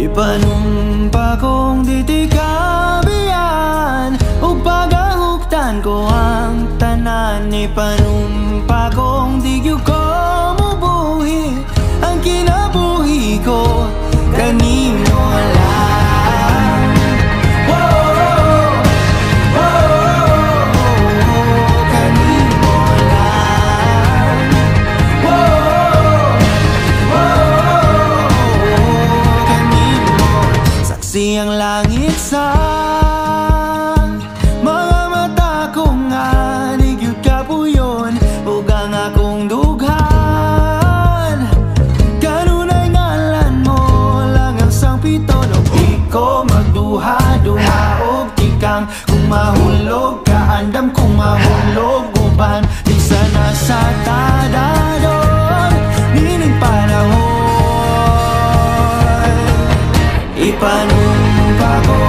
Ipanumpa kong ditikabian ug pagahuktan ko ang tanan. Ipanumpa kong di gyud ko mubuhi ang kinabuhi ko kanimo lang. Kanimo lang. Siyang langit sa mga mata kong anigyud kapuyon ug ang akong dughan. Kanunay ngalan mo lang ang sangpiton ug di ko magduha-duha og tikang kung mahulog ka andam kung mahulog uban di sana sa tadadon nining panahon. Ipanumpa ko